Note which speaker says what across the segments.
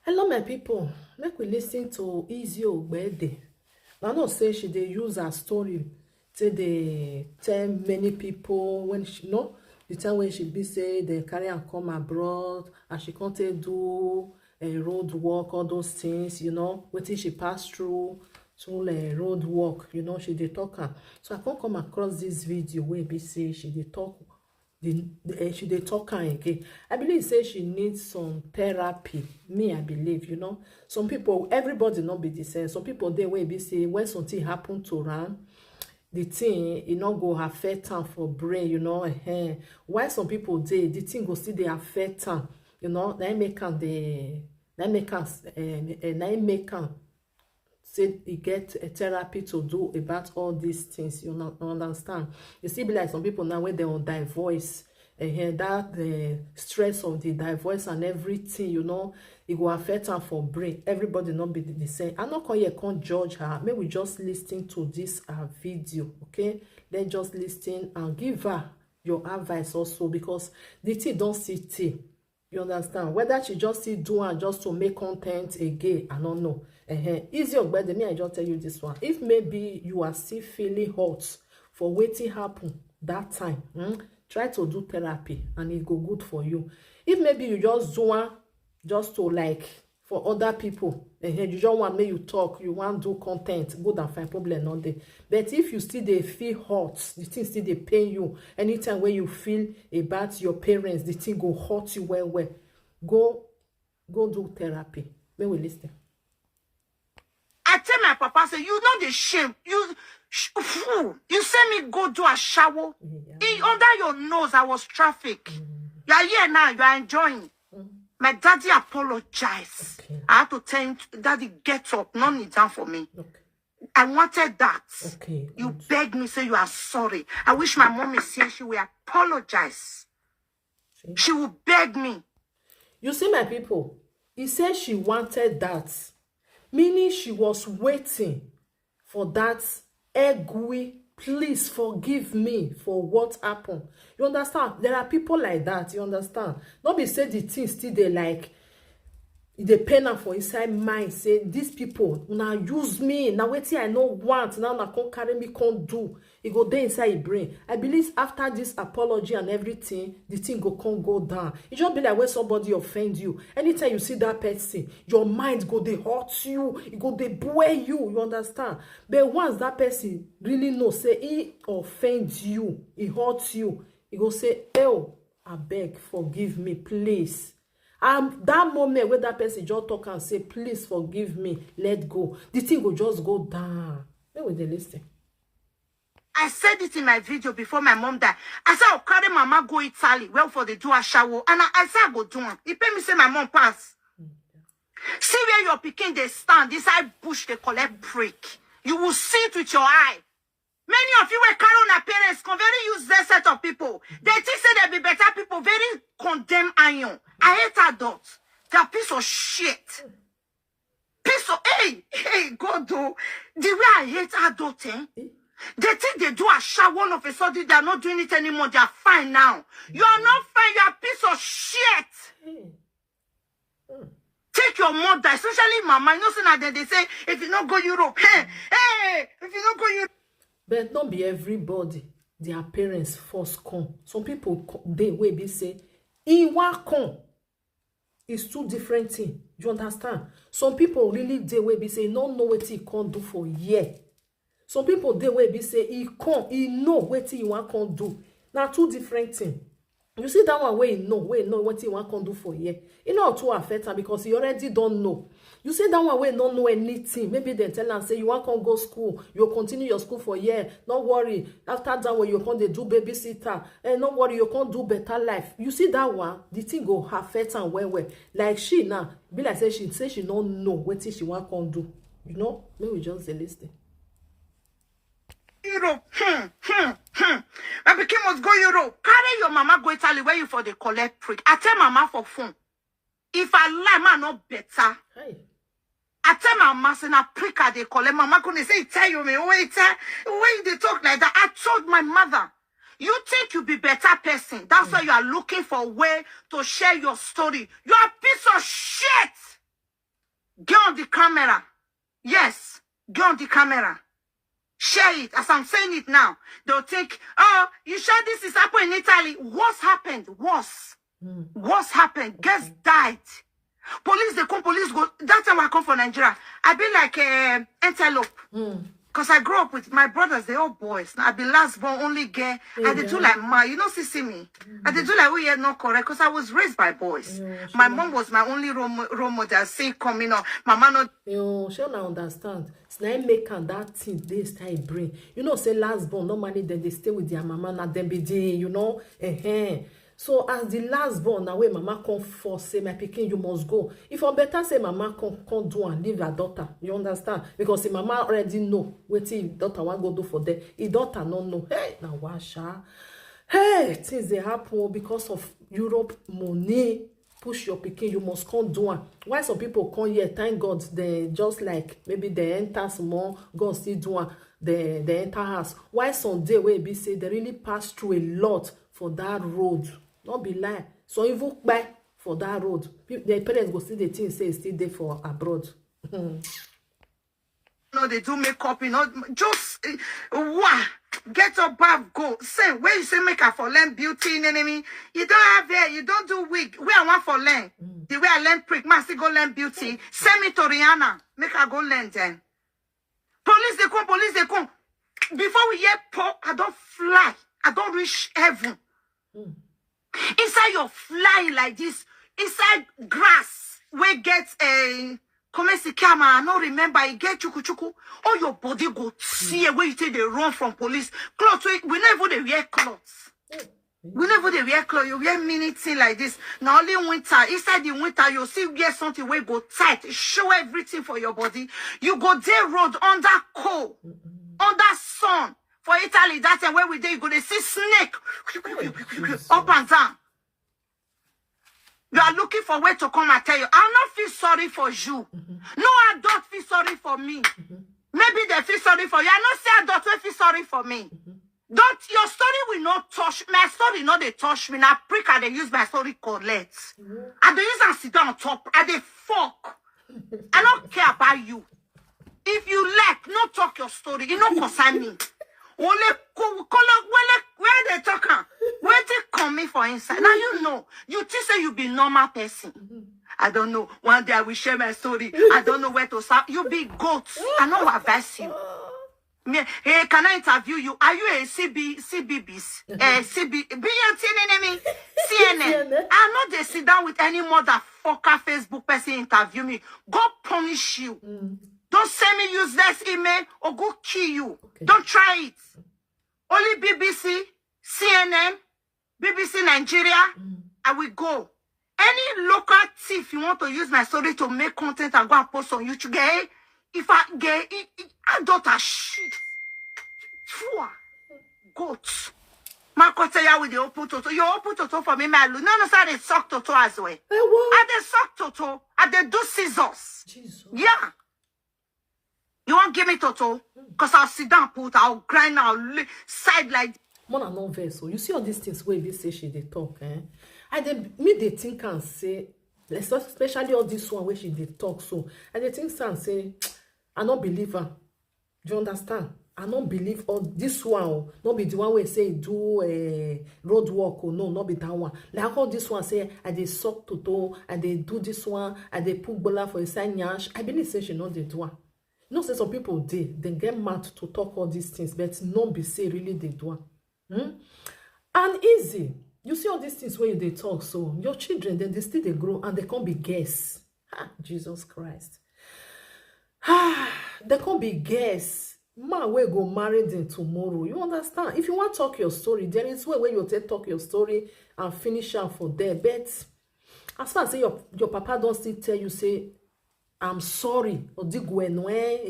Speaker 1: Hello, my people. Make we listen to Izzy Ogbeide. I know say she dey use her story to dey tell many people when she the time when she be say they carry her come abroad and she can't do road work, all those things, wetin she pass through road work, she dey talk am. So I can't come across this video where be say she dey talk she dey talk am again. I believe say she needs some therapy. Me, I believe, some people, everybody not be the same. Some people dey wey be say when something happen to am, the thing e no go affect am for brain, Why some people dey the thing go still dey affect am, na make am say e get a therapy to do about all these things, understand. You see, be like some people now when they on divorce, that stress of the divorce and everything, it will affect her for brain. Everybody not be the same. I'm not here can't judge her. Maybe we just listen to this video, okay? Let's just listen and give her your advice also, because the thing don't see. You understand? Whether she just still do and just to make content again, I don't know. Izzy Ogbeide, me, I just tell you this one. If maybe you are still feeling hot for wetin happen that time, try to do therapy and it go good for you. If maybe you just do one just to like for other people, you don't want me you talk, you want do content, good and fine, problem not there. But if you still dey feel hot, the thing still dey pain you, anytime when you feel about your parents, the thing go hurt you well, go do therapy. May we listen.
Speaker 2: I tell my papa, say, you know the shame. You say me go do Ashawo. Under your nose, I was traffic. You are here now, you are enjoying. My daddy apologized.
Speaker 1: Okay.
Speaker 2: I had to tell him, daddy, get up. No need down for me.
Speaker 1: Okay.
Speaker 2: I wanted that.
Speaker 1: Okay.
Speaker 2: You begged me, say you are sorry. I wish my mom is here. She will apologize.
Speaker 1: See?
Speaker 2: She will beg me.
Speaker 1: You see, my people, he said she wanted that. Meaning she was waiting for that egwy, please forgive me for what happened. You understand? There are people like that, you understand? Not be say the thing still they like, they pain am for inside mind, say these people now use me, now wetin I no want, now na come carry me, can't do. It go there inside your brain. I believe after this apology and everything, the thing can't go down. It just be like when somebody offend you. Anytime you see that person, your mind go they hurt you, it go they boil you, you understand? But once that person really know, say he offends you, he hurts you, he go say, oh, I beg, forgive me, please. That moment where that person just talk and say, please forgive me, let go, the thing will just go down. Where will they listen?
Speaker 2: I said it in my video before my mom died. I said, I'll carry mama go Italy. Well, for the do Ashawo. And I said, I go do one. He pay me say my mom pass. See where your pikin they stand. This eye bush they collect break. You will see it with your eye. Many of you were carrying our parents, very useless set of people. They think say they be better people, very condemn iron. I hate adults. They're a piece of shit. Piece of, hey, God, though. The way I hate adults, they think they do a shower, all of a sudden they are not doing it anymore. They are fine now. You are not fine. You are a piece of shit. Take your mother, especially mama. You know, so now they say, if you not go Europe, hey, if you not go Europe.
Speaker 1: But not be everybody, their parents first come. Some people, they will be say, Iwa come. It's two different things. You understand? Some people really, they will be say, no know what he can't do for year. Some people, they will be say, he know what he want can't do. Now, two different things. You see that one where he know what he want can't do for year. It not to affect him because he already don't know. You see that one where don't know anything. Maybe they tell and say, you want to go school. You'll continue your school for a year. Don't worry. After that one, you can't do babysitter. And don't worry, you can't do better life. You see that one, the thing go affect and well. Like she now, be like say she don't know what she want to do. Maybe we just listen.
Speaker 2: Europe. My pikin must go Europe. Carry your mama go Italy where you for the collect prick. I tell mama for phone. If I lie, man, not better.
Speaker 1: Hey.
Speaker 2: I tell my mama, say, na prick they collect. Mama couldn't say, tell you me, wait, when they talk like that. I told my mother, you think you be better person. That's why you are looking for a way to share your story. You are a piece of shit. camera. Yes, go on the camera. Share it. As I'm saying it now, they'll think, oh, you sure this is happening in Italy? What's happened? What's happened? Guests died. Police, they come, police go. That time I come from Nigeria, I be like antelope. Because I grew up with my brothers, they all boys. Now I be last born, only girl. I did do like you know, see me. I did do like, oh yeah, not correct. Because I was raised by boys. My mom was my only role model. Say coming up, mama not.
Speaker 1: You shall not understand. It's not make that thing they start bring. You know, say last born, normally then they stay with their mama, not them be doing, you know. So as the last born, now when mama come force say my pikin, you must go. If I better say mama can't do and leave her daughter, you understand? Because the mama already know what his daughter want go do for them. His daughter no know. Hey, now washa. Hey, things they happen because of Europe money. Push your pikin, you must come do one. Why some people come here? Thank God, they just like maybe they enter small, God still do one. They enter house. Why some day where be say they really pass through a lot for that road. Not be lie. So even buy for that road. The parents go see the thing say it's still there for abroad.
Speaker 2: No, they do makeup, you know. Just get up, bath, go. Say where you say make her for learn beauty in enemy. You don't have hair, you don't do wig. Where I want for learn. The way I learn prick, man still go learn beauty. Send me to Rihanna. Make her go learn then. Police they come, police they come. Before we hear pop, I don't fly. I don't reach heaven. Inside you're flying like this, inside grass, where get a commercial camera, I don't remember, you get chuku. All your body go see where you say they run from police. Clothes, we never they wear clothes. We never they wear clothes, you wear mini thing like this. Now only winter, inside the winter, you'll see wear something where go tight, show everything for your body. You go there road under cold, under sun. For Italy, that time where we did, you go to see snake up and down. You are looking for where to come and tell you, I'll not feel sorry for you. No adult feel sorry for me. Maybe they feel sorry for you. I not say adult will feel sorry for me. Don't your story will not touch my story, not they touch me. Now prick and they use my story collect. And they use and sit down on top and they fuck. I don't care about you. If you like, not talk your story. You don't concern me. Where they talking? Where they coming for inside? Now you know. You think say you be normal person. I don't know. One day I will share my story. I don't know where to start. You be goat. I know what advise you. Hey, can I interview you? Are you a CBBS? CNN. I'm not they sit down with any motherfucker Facebook person interview me. God punish you. Don't send me useless email or go kill you. Okay. Don't try it. Only BBC, CNN, BBC Nigeria, I will go. Any local thief you want to use my story to make content and go and post on YouTube, if I get I don't a shit. Goats. My koteya with the open toto. You open toto for me, my no, sir, they suck toto as well. And they suck toto. And they do scissors. Jesus. Yeah. You won't give me toto? Because I'll sit down, I'll grind, I'll side like.
Speaker 1: Mona no verse. So you see all these things where they say she they talk, I they think and say, especially all this one where she they talk so. And they think and say, I don't believe her. Do you understand? I don't believe all this one. Not be the one where say do a road walk or no, not be that one. Like all this one say, I they suck toto, I they do this one, I they put bola for a sign yash. I believe say she not they do one. You know, say some people they get mad to talk all these things, but not be say really they do. And Izzy, you see all these things where they talk, so your children then they still they grow and they can't be guests. Jesus Christ. They can't be guests. Man, we go marry them tomorrow. You understand? If you want to talk your story, there is way where you talk your story and finish up for there. But as far as say your papa don't still tell you say, I'm sorry, or he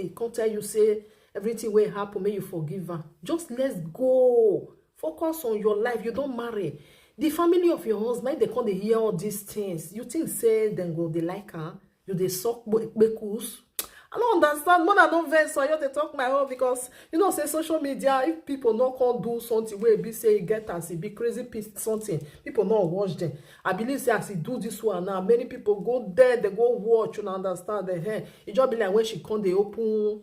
Speaker 1: can't tell you say everything will happen, may you forgive her. Just let's go. Focus on your life. You don't marry. The family of your husband, they can't hear all these things. You think say then go they like her, you they suck bekus. I don't understand. More than no verse, so I have to talk my own because you know, say social media. If people not can do something where be say get as it be crazy piece something, people not watch them. I believe say as he do this one now, many people go there, they go watch. You understand the hair. It just be like when she come, they open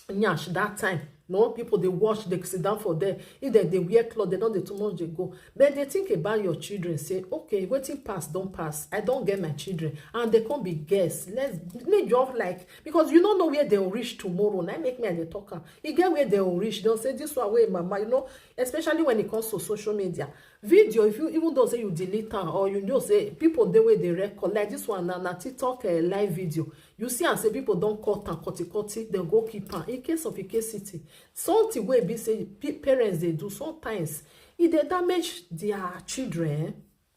Speaker 1: nyash that time. No people they watch, they sit down for there. If they wear clothes, they don't too much they go. But they think about your children, say, okay, waiting pass, don't pass. I don't get my children. And they can't be guests. Let's make job like because you don't know where they'll reach tomorrow. And I make me and they talker. You get where they'll reach. They'll say this one way, mama, you know, especially when it comes to social media. Video, if you even though say you delete them or you know say people the way they record like this one na TikTok live video. You see and say people don't cut and cut it, they'll go keep on. In case of city, something where be say parents they do sometimes if they damage their children.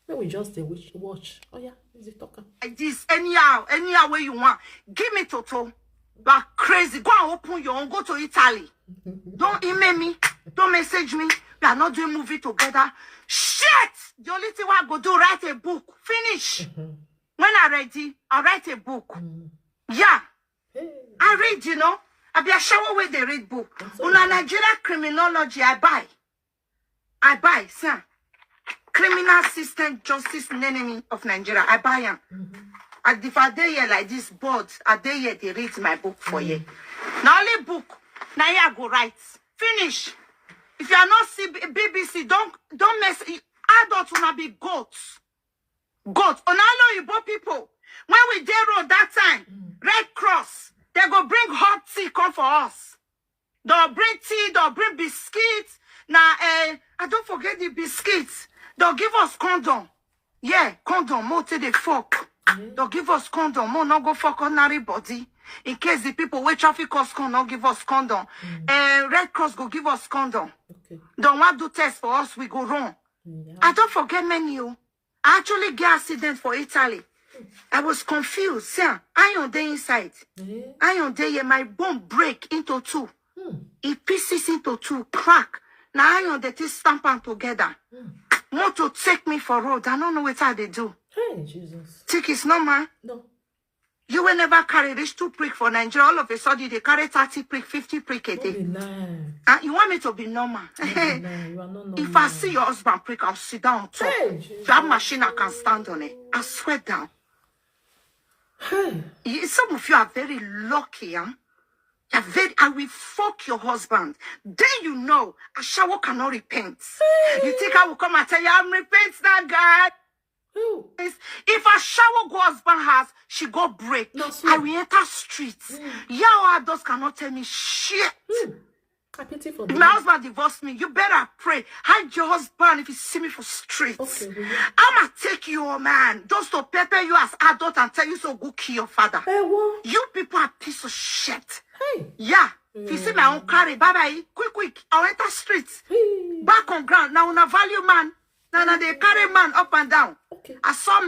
Speaker 1: Then we just watch. Oh yeah, is it talker?
Speaker 2: Like this, anyhow where you want. Give me Toto. You are crazy. Go and open your own. Go to Italy. Don't email me. Don't message me. We are not doing movie together. Shit! The only thing I go do, write a book. Finish. When I'm ready, I'll write a book. Yeah. I read, you know. I be Ashawo where they read book. Una Nigeria criminology, I buy, sir. Criminal system justice enemy of Nigeria. I buy them. And if I dey here like this board, I dey here, they read my book for you. Now only book. Now here I go write. Finish. If you are not BBC, don't mess. Adults will not be goats. Goats. Onalo Igbo people. When we dey road that time, Red Cross, they go bring hot tea come for us. They'll bring tea, they'll bring biscuits. Now, I don't forget the biscuits. They'll give us condom. Yeah, condom, more to the fuck. They'll give us condom, more not go fuck ordinary body. In case the people with traffic us not give us condom. Red Cross go give us condom. Okay. Don't want to do test for us, we go wrong. Yeah. I don't forget menu. I actually get accident for Italy. I was confused. Sir, iron day inside. Iron day here, my bone break into two. It pieces into two, crack. Now iron they take stamp them together. Want to take me for road. I don't know what they do.
Speaker 1: Hey, Jesus.
Speaker 2: Think it's normal?
Speaker 1: No.
Speaker 2: You will never carry this 2 prick for Nigeria. All of a sudden, they carry 30 prick, 50 prick a day. You want me to be normal?
Speaker 1: You are not normal.
Speaker 2: If I see your husband prick, I'll sit down on top.
Speaker 1: Hey,
Speaker 2: that machine, I can stand on it. I swear down. Some of you are very lucky, huh? I will fuck your husband. Then you know, Ashawo cannot repent. You think I will come and tell you, I'm repent that guy? If Ashawo go husband has, she go break. No, I will enter streets. Y'all adults cannot tell me shit.
Speaker 1: I pity for
Speaker 2: if my husband divorced me, you better pray. Hide your husband if you see me for streets. Okay, I'ma take you, man, just to pepper you as adult and tell you so go kill your father.
Speaker 1: Hey, what?
Speaker 2: You people are piece of shit.
Speaker 1: Hey.
Speaker 2: Yeah. If you see my own carry, bye-bye. Quick. I'll enter streets. Back on ground. Now on a value man. Now they carry man up and down.
Speaker 1: Okay.
Speaker 2: I saw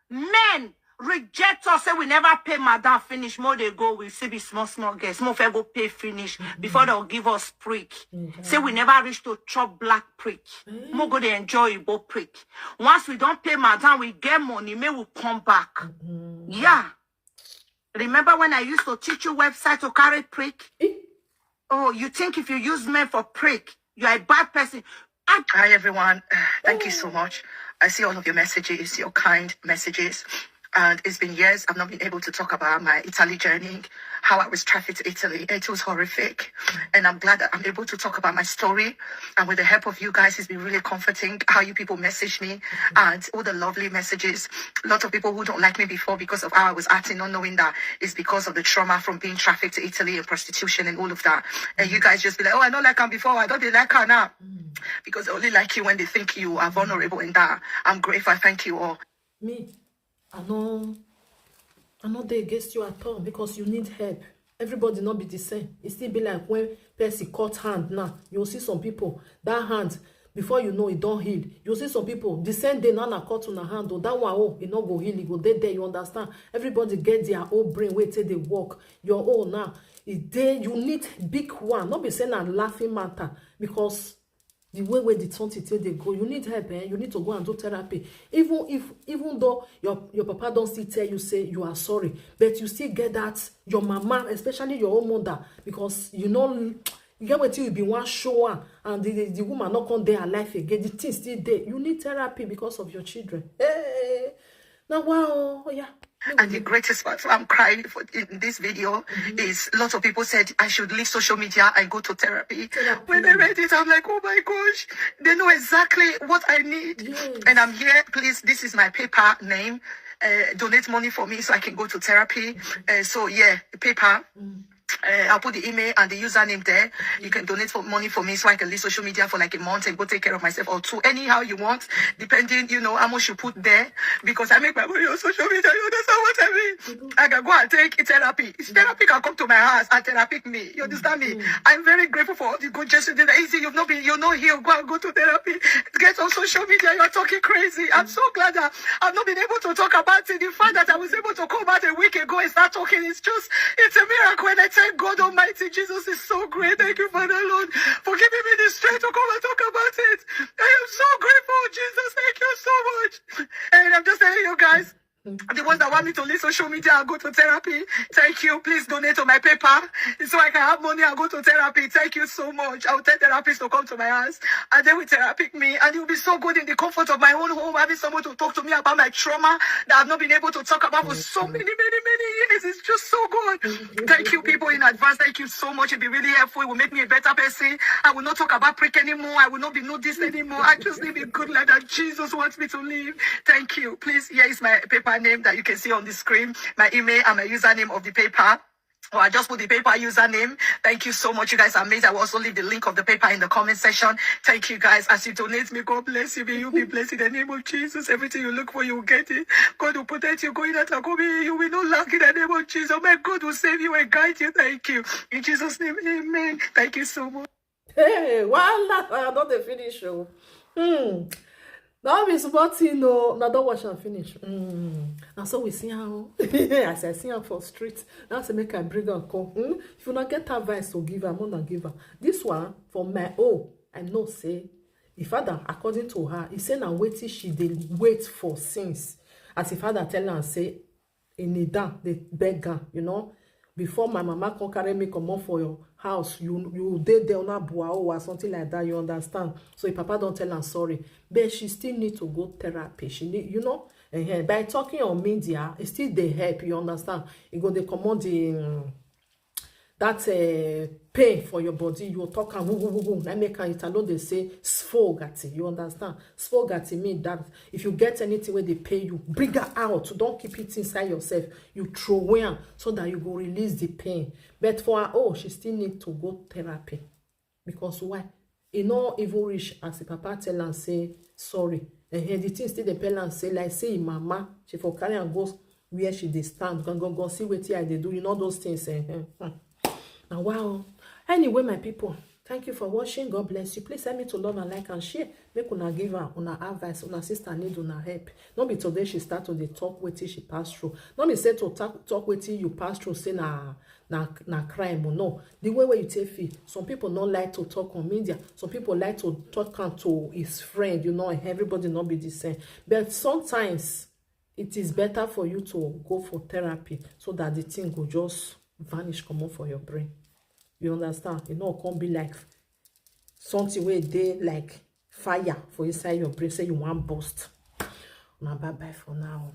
Speaker 2: men reject us, say we never pay madam finish. More they go, we see be small girls. More fair go pay finish before they'll give us prick. Say we never reach to chop black prick. More go they enjoy Igbo prick. Once we don't pay madam, we get money, may we come back. Yeah. Remember when I used to teach you website to carry prick? Oh, you think if you use men for prick, you're a bad person. Hi everyone. Thank you so much. I see all of your messages, your kind messages. And it's been years I've not been able to talk about my Italy journey, how I was trafficked to Italy. It was horrific. And I'm glad that I'm able to talk about my story. And with the help of you guys, it's been really comforting how you people message me and all the lovely messages. A lot of people who don't like me before because of how I was acting, not knowing that it's because of the trauma from being trafficked to Italy and prostitution and all of that. And you guys just be like, oh, I don't like her before. I don't like her now. Because they only like you when they think you are vulnerable in that. I'm grateful. I thank you all.
Speaker 1: Me. I'm not there against you at all because you need help. Everybody not be the same. It still be like when Percy cut hand now. You'll see some people, that hand, before you know it don't heal. You'll see some people, the same day now cut on a hand, or that one, it not go heal, it go there, you understand? Everybody get their own brain, wait till they walk. Your own now. Is there, you need big one. Not be saying a laughing matter because the way the something till they go, you need help, you need to go and do therapy. Even though your papa don't still tell you say you are sorry, but you still get that your mama, especially your own mother, because you know you get what you be one show and the woman not come there alive again, the thing still there. You need therapy because of your children. Hey, now wow, oh yeah.
Speaker 2: And the greatest part, I'm crying in this video, is lots of people said I should leave social media and go to therapy. When I read it, I'm like, oh my gosh, they know exactly what I need.
Speaker 1: Yes.
Speaker 2: And I'm here, please, this is my PayPal name. Donate money for me so I can go to therapy. So yeah, PayPal. I'll put the email and the username there. You can donate money for me so I can leave social media for like a month and go take care of myself, or two, anyhow you want, depending, you know, how much you put there. Because I make my money on social media, you understand what I mean? I can go and take therapy. Therapy can come to my house and therapy me. You understand me? I'm very grateful for all the good gestures that Izzy, you're not here. Go to therapy. Get on social media. You're talking crazy. I'm so glad that I've not been able to talk about it. The fact that I was able to come out a week ago and start talking, it's a miracle. And I thank God Almighty, Jesus is so great. Thank you, Father Lord, for giving me the strength to come and talk about it. I am so grateful, Jesus. Thank you so much. And I'm just telling you guys, the ones that want me to leave social media and go to therapy, thank you. Please donate to my PayPal so I can have money and go to therapy. Thank you so much. I'll tell therapists to come to my house and they will therapy me. And it will be so good in the comfort of my own home, having someone to talk to me about my trauma that I've not been able to talk about for so many years. It's just so good. Thank you, people, in advance. Thank you so much. It'll be really helpful. It will make me a better person. I will not talk about prick anymore. I will not be this anymore. I just live a good life that Jesus wants me to live. Thank you. Please, here is my PayPal name that you can see on the screen, my email and my username of the PayPal. Or I just put the PayPal username. Thank you so much. You guys are amazing. I will also leave the link of the PayPal in the comment section. Thank you guys. As you donate me, God bless you. May you be blessed in the name of Jesus. Everything you look for, you will get it. God will protect you. Going out and coming, you will not lack in the name of Jesus. My God will save you and guide you. Thank you. In Jesus' name, amen. Thank you so much.
Speaker 1: Hey, voila! Not the finish show. Now we supporting no. Now don't watch and finish. And so we see how as I see her for street. Now say make I bring her come. If you not get advice to give her, I'm not give her. This one for my own. I know say the father, according to her, he say now waiting she did wait for since. As the father tell her and say, in the down they beg her, you know. Before my mama can carry me come on for your house, you did there on a boa or something like that, you understand? So if papa don't tell her sorry, but she still need to go therapy. She need, you know, by talking on media, it still they help, you understand? You go they command the that pain for your body, you talk and woo. I make it alone, they say sfogati, you understand? Sfogati mean that if you get anything where they pay you, bring her out. Don't keep it inside yourself. You throw away so that you go release the pain. But for her, she still need to go therapy. Because why? You know, even reach as the papa tell and say sorry. And the thing still the parent say, like say mama, she for carry and goes where she they stand. Go see what they do. You know those things. Now, wow. Anyway, my people, thank you for watching. God bless you. Please send me to love and like and share. Make una give her una advice. Una sister need una help. Not be today she start to the talk with she pass through. Not be say to talk with you pass through say na crime or no. The way where you take feel. Some people don't like to talk on media. Some people like to talk to his friend. You know, everybody not be the same. But sometimes it is better for you to go for therapy so that the thing will just vanish, come on for your brain. You understand? You know, it can't be like something where they like fire for inside your brain. Say you want burst. Now bye bye for now.